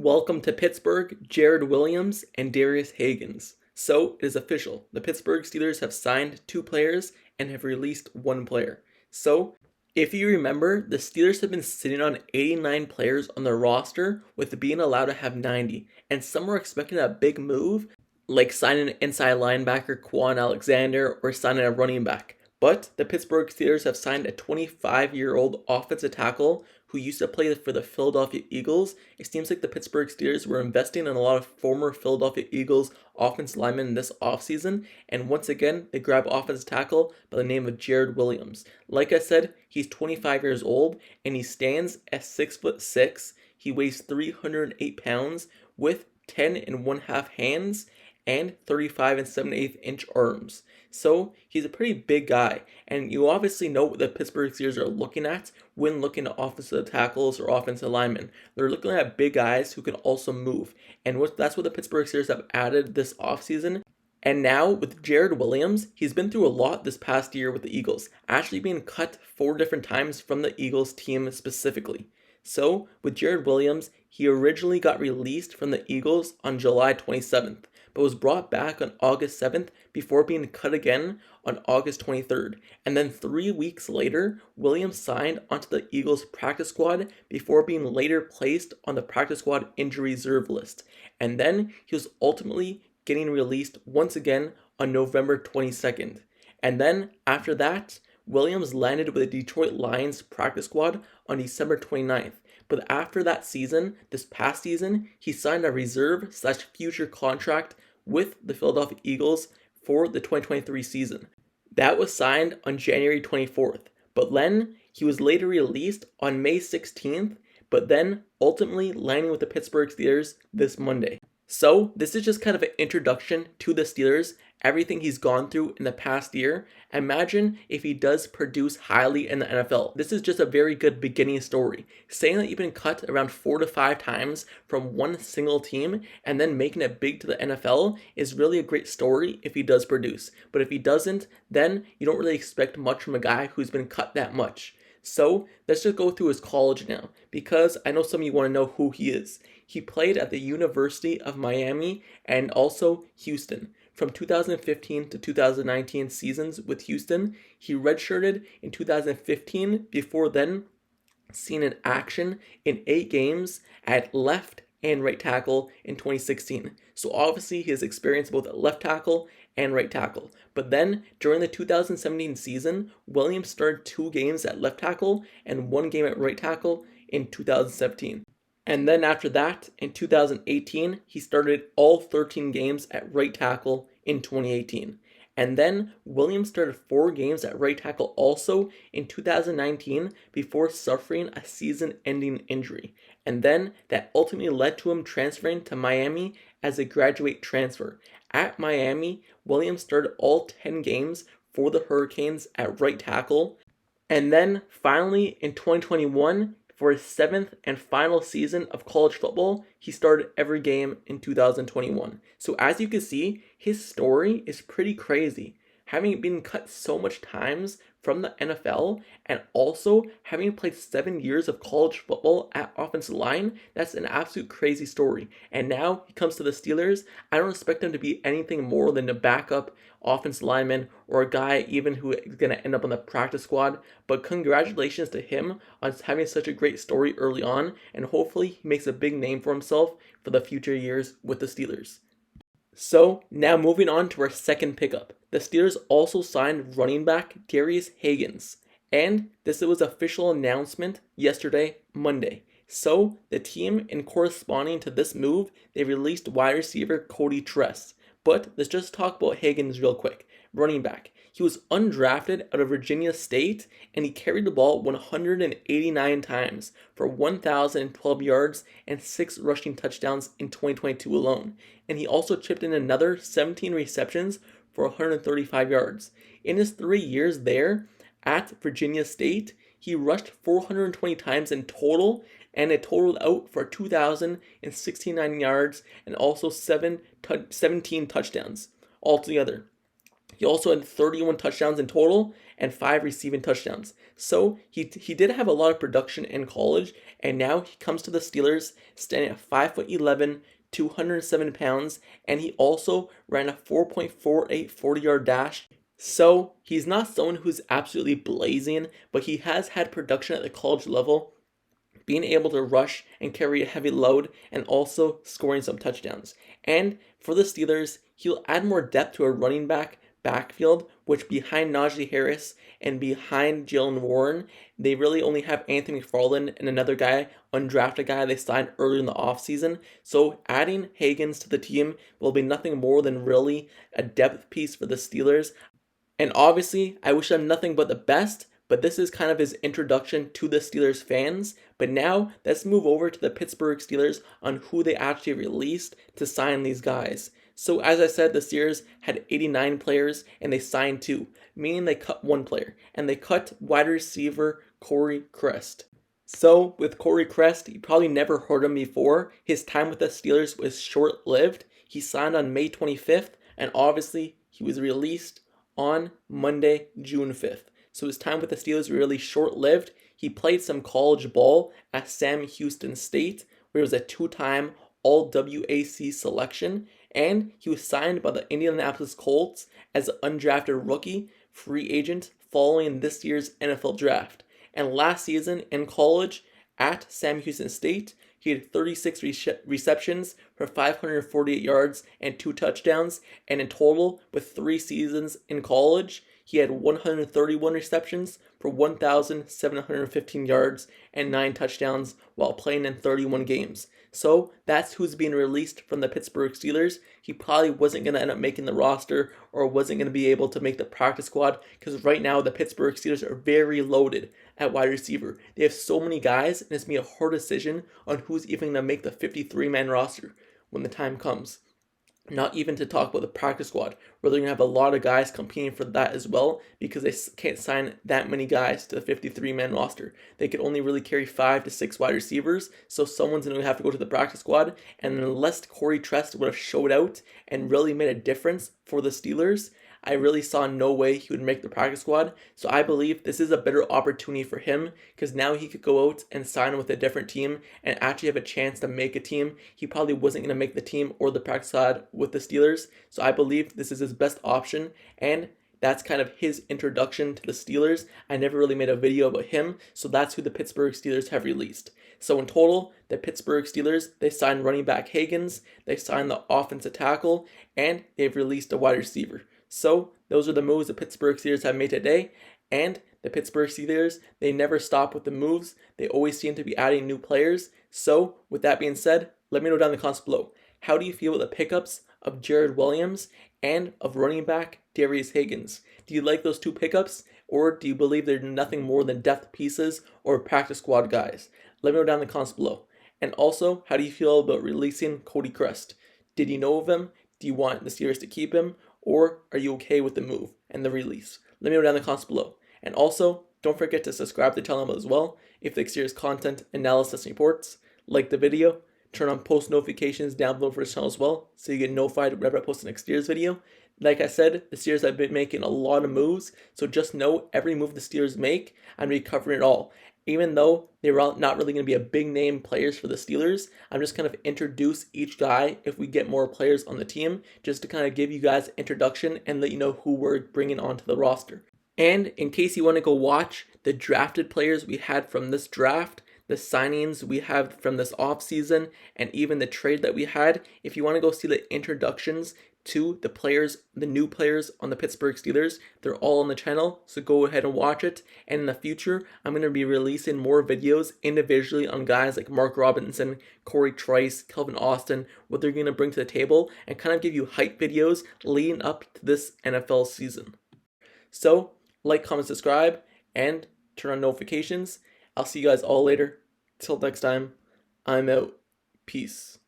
Welcome to Pittsburgh, Jarrid Williams and Darius Higgins. So, it is official. The Pittsburgh Steelers have signed 2 players and have released 1 player. So, if you remember, the Steelers have been sitting on 89 players on their roster with being allowed to have 90. And some were expecting a big move, like signing an inside linebacker Quan Alexander or signing a running back. But the Pittsburgh Steelers have signed a 25-year-old offensive tackle who used to play for the Philadelphia Eagles. It seems like the Pittsburgh Steelers were investing in a lot of former Philadelphia Eagles offensive linemen this offseason, and once again, they grab offensive tackle by the name of Jarrid Williams. Like I said, he's 25 years old, and he stands at 6'6". He weighs 308 pounds with 10 1/2 hands and 35 7/8 inch arms. So he's a pretty big guy, and you obviously know what the Pittsburgh Steelers are looking at when looking at offensive tackles or offensive linemen. They're looking at big guys who can also move, and that's what the Pittsburgh Steelers have added this offseason. And now with Jarrid Williams, he's been through a lot this past year with the Eagles, actually being cut 4 different times from the Eagles team specifically. So with Jarrid Williams, he originally got released from the Eagles on July 27th. But was brought back on August 7th before being cut again on August 23rd. And then 3 weeks later, Williams signed onto the Eagles practice squad before being later placed on the practice squad injury reserve list. And then he was ultimately getting released once again on November 22nd. And then after that, Williams landed with the Detroit Lions practice squad on December 29th. But after that season, this past season, he signed a reserve/future contract with the Philadelphia Eagles for the 2023 season. That was signed on January 24th, but then he was later released on May 16th, but then ultimately landing with the Pittsburgh Steelers this Monday. So this is just kind of an introduction to the Steelers, everything he's gone through in the past year. Imagine if he does produce highly in the NFL. This is just a very good beginning story. Saying that you've been cut around 4 to 5 times from one single team and then making it big to the NFL is really a great story if he does produce. But if he doesn't, then you don't really expect much from a guy who's been cut that much. So let's just go through his college now, because I know some of you want to know who he is. He played at the University of Miami and also Houston. From 2015 to 2019 seasons with Houston, he redshirted in 2015 before then seen in action in 8 games at left and right tackle in 2016. So obviously he has experience both at left tackle and right tackle. But then during the 2017 season, Williams started 2 games at left tackle and 1 game at right tackle in 2017. And then after that, in 2018, he started all 13 games at right tackle in 2018. And then Williams started 4 games at right tackle also in 2019 before suffering a season-ending injury. And then that ultimately led to him transferring to Miami as a graduate transfer. At Miami, Williams started all 10 games for the Hurricanes at right tackle. And then finally in 2021, for his 7th and final season of college football, he started every game in 2021. So as you can see, his story is pretty crazy. Having been cut so much times from the NFL and also having played 7 years of college football at offensive line, that's an absolute crazy story. And now he comes to the Steelers. I don't expect him to be anything more than a backup offensive lineman or a guy even who is going to end up on the practice squad. But congratulations to him on having such a great story early on, and hopefully he makes a big name for himself for the future years with the Steelers. So now moving on to our second pickup. The Steelers also signed running back Darius Higgins, and this was official announcement yesterday, Monday. So the team, in corresponding to this move, they released wide receiver Cory Chrest. But let's just talk about Hagans real quick. Running back. He was undrafted out of Virginia State, and he carried the ball 189 times for 1,012 yards and 6 rushing touchdowns in 2022 alone. And he also chipped in another 17 receptions for 135 yards. In his 3 years there at Virginia State, he rushed 420 times in total, and it totaled out for 2,069 yards and also 17 touchdowns altogether. He also had 31 touchdowns in total and 5 receiving touchdowns. So he did have a lot of production in college, and now he comes to the Steelers standing at 5'11", 207 pounds, and he also ran a 4.48 40-yard dash. So he's not someone who's absolutely blazing, but he has had production at the college level, being able to rush and carry a heavy load, and also scoring some touchdowns. And for the Steelers, he'll add more depth to a running backfield, which behind Najee Harris and behind Jalen Warren, they really only have Anthony McFarland and another guy, undrafted guy they signed early in the offseason. So adding Hagans to the team will be nothing more than really a depth piece for the Steelers. And obviously, I wish him nothing but the best, but this is kind of his introduction to the Steelers fans. But now, let's move over to the Pittsburgh Steelers on who they actually released to sign these guys. So as I said, the Steelers had 89 players and they signed 2, meaning they cut 1 player, and they cut wide receiver Cory Chrest. So with Cory Chrest, you probably never heard him before. His time with the Steelers was short-lived. He signed on May 25th, and obviously he was released on Monday, June 5th. So his time with the Steelers was really short-lived. He played some college ball at Sam Houston State, where he was a 2-time All-WAC selection, and he was signed by the Indianapolis Colts as an undrafted rookie free agent following this year's NFL draft. And last season in college at Sam Houston State, he had 36 receptions for 548 yards and 2 touchdowns, and in total, with 3 seasons in college, he had 131 receptions for 1,715 yards and 9 touchdowns while playing in 31 games. So that's who's being released from the Pittsburgh Steelers. He probably wasn't going to end up making the roster or wasn't going to be able to make the practice squad, because right now the Pittsburgh Steelers are very loaded at wide receiver. They have so many guys, and it's going to be a hard decision on who's even going to make the 53-man roster when the time comes. Not even to talk about the practice squad, where they're going to have a lot of guys competing for that as well, because they can't sign that many guys to the 53-man roster. They could only really carry 5 to 6 wide receivers, so someone's going to have to go to the practice squad, and unless Cory Chrest would have showed out and really made a difference for the Steelers, I really saw no way he would make the practice squad. So I believe this is a better opportunity for him, because now he could go out and sign with a different team and actually have a chance to make a team. He probably wasn't going to make the team or the practice squad with the Steelers. So I believe this is his best option, and that's kind of his introduction to the Steelers. I never really made a video about him, so that's who the Pittsburgh Steelers have released. So in total, the Pittsburgh Steelers, they signed running back Hagans, they signed the offensive tackle, and they've released a wide receiver. So those are the moves the Pittsburgh Steelers have made today, and the Pittsburgh Steelers, they never stop with the moves. They always seem to be adding new players. So with that being said, let me know down in the comments below. How do you feel about the pickups of Jarrid Williams and of running back Darius Higgins? Do you like those 2 pickups, or do you believe they're nothing more than depth pieces or practice squad guys? Let me know down in the comments below. And also, how do you feel about releasing Cory Chrest? Did you know of him? Do you want the Steelers to keep him? Or are you okay with the move and the release? Let me know down in the comments below. And also, don't forget to subscribe to the channel as well if the Steelers content, analysis, and reports. Like the video, turn on post notifications down below for this channel as well, so you get notified whenever I post an Steelers video. Like I said, the Steelers have been making a lot of moves, so just know every move the Steelers make, I'm going to be covering it all. Even though they're not really going to be a big name players for the Steelers, I'm just kind of introduce each guy if we get more players on the team, just to kind of give you guys an introduction and let you know who we're bringing onto the roster. And in case you want to go watch the drafted players we had from this draft, the signings we have from this offseason, and even the trade that we had, if you want to go see the introductions to the players, the new players on the Pittsburgh Steelers, they're all on the channel, so go ahead and watch it. And in the future, I'm going to be releasing more videos individually on guys like Mark Robinson, Corey Trice, Kelvin Austin, what they're going to bring to the table, and kind of give you hype videos leading up to this NFL season. So, like, comment, subscribe, and turn on notifications. I'll see you guys all later. Till next time, I'm out. Peace.